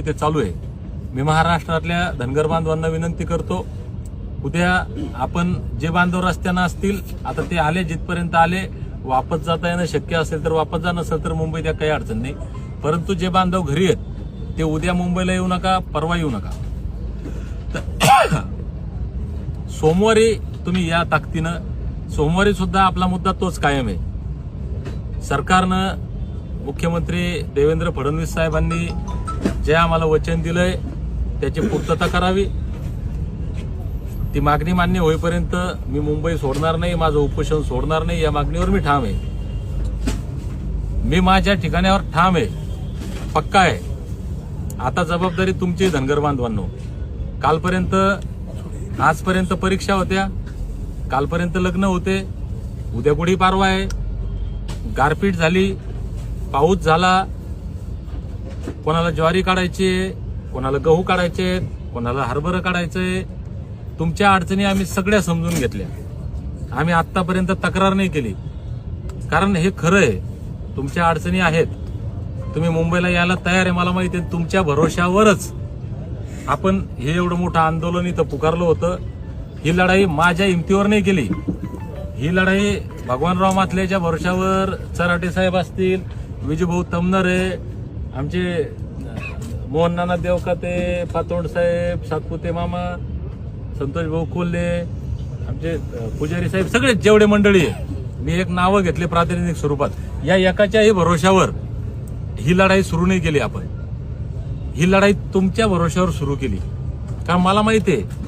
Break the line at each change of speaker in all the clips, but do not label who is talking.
ते चालू आहे। मी महाराष्ट्रातल्या धनगर बांधवांना विनंती करतो, उद्या आपण जे बांधव रस्त्यानं असतील, आता ते आले जिथपर्यंत आले, वापस जाता येणं शक्य असेल तर वापस जा, नसेल तर मुंबईत काही अडचण नाही। परंतु जे बांधव घरी आहेत ते उद्या मुंबईला येऊ नका, परवा येऊ नका। सोमवारी तुम्ही या ताकदीनं, सोमवारी सुद्धा आपला मुद्दा तोच कायम आहे। सरकारनं, मुख्यमंत्री देवेंद्र फडणवीस साहेबांनी जे आम्हाला वचन दिलंय त्याची पूर्तता करावी। ती मागणी मान्य होईपर्यंत मी मुंबई सोडणार नाही, माझं उपोषण सोडणार नाही, या मागणीवर मी ठाम आहे। मी माझ्या ठिकाणावर ठाम आहे, पक्का आहे। आता जबाबदारी तुमची धनगर बांधवांनो। कालपर्यंत, आजपर्यंत परीक्षा होत्या, कालपर्यंत लग्न होते, उद्या गुढीपाडवा आहे, गारपीट झाली, पाऊस झाला, कोणाला ज्वारी काढायची, कोणाला गहू काढायचे, कोणाला हरभरा काढायचंय। तुमच्या अडचणी आम्ही सगळ्या समजून घेतल्या। आम्ही आतापर्यंत तक्रार नाही केली, कारण हे खरं आहे, तुमच्या अडचणी आहेत। तुम्ही मुंबईला यायला तयार आहे, मला माहिती आहे। तुमच्या भरोशावरच आपण हे एवढं मोठं आंदोलन इथं पुकारलं होतं। ही लढाई माझ्या हिमतीवर नाही केली, ही लढाई भगवानराव माथलेच्या भरोशावर, चराटे साहेब असतील, विजूभाऊ तमनरे, आमचे मोहन नाना देवकाते, पातोंड साहेब, सातपुते मामा, संतोष भाऊ कोल्हे, आमचे पुजारी साहेब, सगळे जेवढे मंडळी आहे, मी एक नावं घेतले प्रातिनिधिक स्वरूपात। या एकाच्याही भरोशावर ही लढाई सुरू नाही केली आपण, ही लढाई तुमच्या भरोशावर सुरू केली। कारण मला माहिती आहे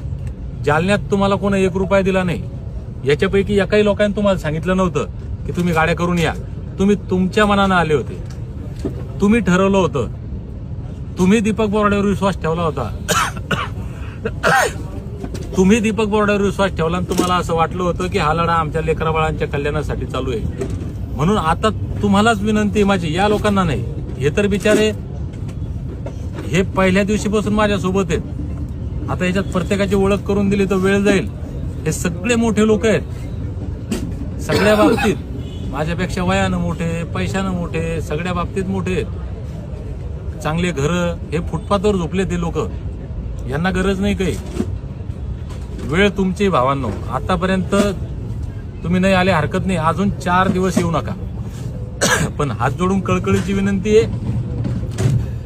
जालन्यात तुम्हाला कोण 1 रुपया दिला नाही, याच्यापैकी एकाही लोकांनी तुम्हाला सांगितलं नव्हतं की तुम्ही गाड्या करून या। तुम्ही तुमच्या मनानं आले होते, तुम्ही ठरवलं होतं, तुम्ही दीपक बोराडेवर विश्वास ठेवला होता, तुम्ही दीपक बोराडेवर विश्वास ठेवला आणि तुम्हाला असं वाटलं होतं की हा लढा आमच्या लेकराबाळांच्या कल्याणासाठी चालू आहे। म्हणून आता तुम्हालाच विनंती माझी, या लोकांना नाही। हे तर बिचारे हे पहिल्या दिवशीपासून माझ्यासोबत आहेत। आता याच्यात प्रत्येकाची ओळख करून दिली तर वेळ जाईल। हे सगळे मोठे लोक आहेत, सगळ्या बाबतीत माझ्यापेक्षा वयानं मोठे, पैशानं मोठे, सगळ्या बाबतीत मोठे आहेत। चांगले घरं, हे फुटपाथवर झोपले ते लोक, यांना गरज नाही काही। वेळ तुमची भावांनो, आतापर्यंत तुम्ही नाही आले हरकत नाही, अजून 4 दिवस येऊ नका। पण हात जोडून कळकळीची विनंती आहे,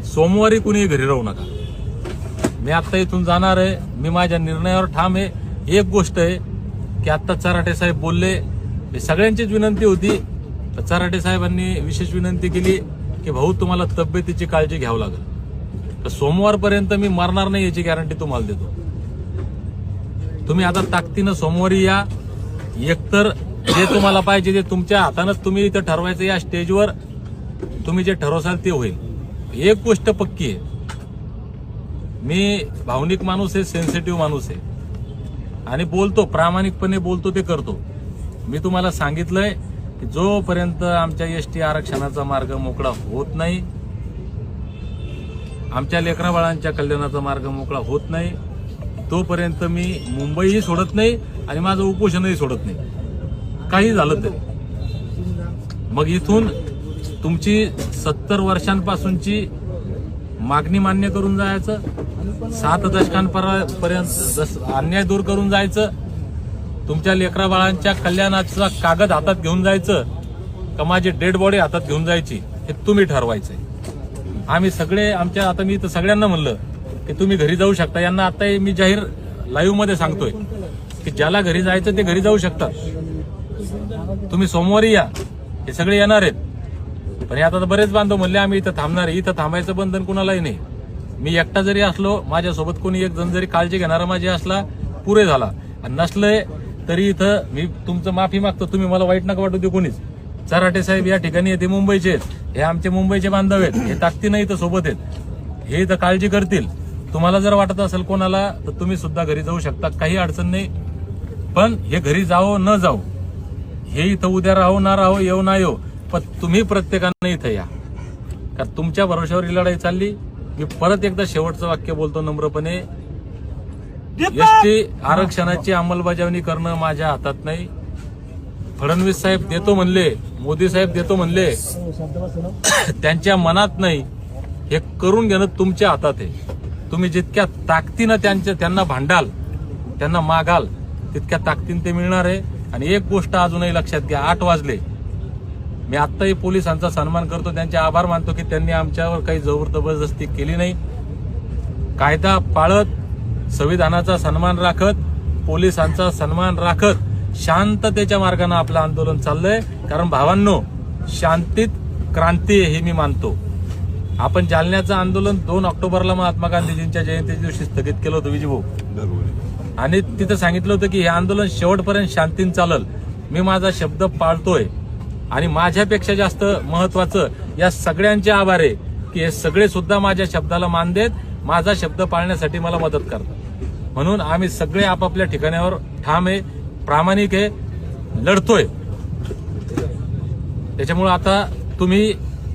सोमवारी कुणी घरी राहू नका। मी आता इथून जाणार आहे, मी माझ्या निर्णयावर ठाम आहे। एक गोष्ट आहे की आता चराटे साहेब बोलले, सगळ्यांचीच विनंती होती, चराटे साहेबांनी विशेष विनंती केली की भाऊ तुम्हाला तब्येतीची काळजी घ्यावं लागेल। तर सोमवारपर्यंत मी मरणार नाही याची गॅरंटी तुम्हाला देतो। तुम्ही आता ताकदीनं सोमवारी या। एकतर जे तुम्हाला पाहिजे ते तुमच्या हातानंच तुम्ही इथं ठरवायचं, या स्टेजवर तुम्ही जे ठरवसाल ते होईल। एक गोष्ट पक्की आहे, मी भावनिक माणूस आहे, सेन्सिटिव्ह माणूस आहे आणि बोलतो, प्रामाणिकपणे बोलतो, ते करतो। मी तुम्हाला सांगितलंय की जोपर्यंत आमच्या एसटी आरक्षणाचा मार्ग मोकळा होत नाही, आमच्या लेकराबाळांच्या कल्याणाचा मार्ग मोकळा होत नाही, तोपर्यंत मी मुंबईही सोडत नाही आणि माझं उपोषणही सोडत नाही, काही झालं तरी। मग इथून तुमची 70 वर्षांपासूनची मागणी मान्य करून जायचं, 7 दशकांपर्यंत अन्याय दूर करून जायचं, तुमच्या लेकराबाळांच्या कल्याणाचा कागद हातात घेऊन जायचं का माझी डेड बॉडी हातात घेऊन जायची, हे तुम्ही ठरवायचंय। आम्ही सगळे आमच्या, आता मी तर सगळ्यांना म्हणलं की तुम्ही घरी जाऊ शकता। यांना आता मी जाहीर लाईव्ह मध्ये सांगतोय की ज्याला घरी जायचं ते घरी जाऊ शकतात। तुम्ही सोमवारी या, हे सगळे येणार आहेत। पण आता बरेच बांधव म्हणले आम्ही इथं थांबणार आहे, इथं थांबायचं बंधन कुणालाही नाही। मी एकटा जरी असलो, माझ्यासोबत कोणी एक जण जरी काळजी घेणारा माझी असला, पुरे झाला। आणि नसलंय तरी इथं मी तुमचं माफी मागतो, तुम्ही मला वाईट नका वाटू दे कोणीच। चराटे साहेब या ठिकाणी येते, मुंबईचे आहेत, हे आमचे मुंबईचे बांधव आहेत, हे ताकदीनं इथं सोबत आहेत, हे इथं काळजी करतील। तुम्हाला जर वाटत असेल कोणाला तर तुम्ही सुद्धा घरी जाऊ शकता, काही अडचण नाही। पण हे घरी जाओ न जाओ, हे इथं उद्या राहो ना राहो, येऊ ना येऊ, पण तुम्ही प्रत्येकानं इथं या, कारण तुमच्या भरोशावर ही लढाई चालली। मी परत एकदा शेवटचं वाक्य बोलतो नम्रपणे, एसटी आरक्षणाची अंमलबजावणी करणं माझ्या हातात नाही। फडणवीस साहेब देतो म्हणले, मोदी साहेब देतो म्हणले, त्यांच्या मनात नाही, हे करून घेणं तुमच्या हातात आहे. तुम्ही जितक्या ताकदीनं त्यांना भांडाल, त्यांना मागाल, तितक्या ताकदीनं ते मिळणार आहे. आणि एक गोष्ट अजूनही लक्षात घ्या, 8 वाजले. मी आत्ताही पोलिसांचा सन्मान करतो, त्यांचे आभार मानतो की त्यांनी आमच्यावर काही जबरदस्ती केली नाही. कायदा पाळत, संविधानाचा सन्मान राखत, पोलिसांचा सन्मान राखत शांततेच्या मार्गाने आपलं आंदोलन चाललंय. कारण भावांनो, शांतीत क्रांती हे मी मानतो. आपण जालन्याचं आंदोलन 2 ऑक्टोबरला महात्मा गांधीजींच्या जयंतीच्या दिवशी स्थगित केलं होतं विजयभाऊ, आणि तिथं सांगितलं होतं की हे आंदोलन शेवटपर्यंत शांतीने चालल. मी माझा शब्द पाळतोय आणि माझ्यापेक्षा जास्त महत्वाचं या सगळ्यांचे आभार आहे की हे सगळे सुद्धा माझ्या शब्दाला मान देत, माझा शब्द पाळण्यासाठी मला मदत करतात. म्हणून आम्ही सगळे आपापल्या ठिकाणावर ठाम आहे, प्रामाणिक आहे, लढतोय. त्याच्यामुळे आता तुम्ही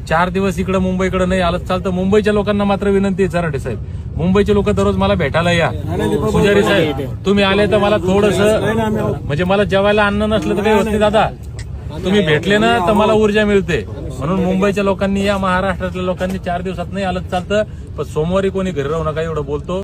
4 दिवस इकडे मुंबईकडे नाही आलं चालतं. मुंबईच्या लोकांना मात्र विनंती आहे, चराठे साहेब, मुंबईचे लोक दररोज मला भेटायला या. पुजारी साहेब, तुम्ही आले तर मला थोडंसं, म्हणजे मला जेवायला अन्न नसलं तर काही होत नाही दादा, तुम्ही भेटले ना तर मला ऊर्जा मिळते. म्हणून मुंबईच्या लोकांनी या, महाराष्ट्रातल्या लोकांनी 4 दिवसात नाही आलं चालतं, पण सोमवारी कोणी घरी राहू नका एवढं बोलतो.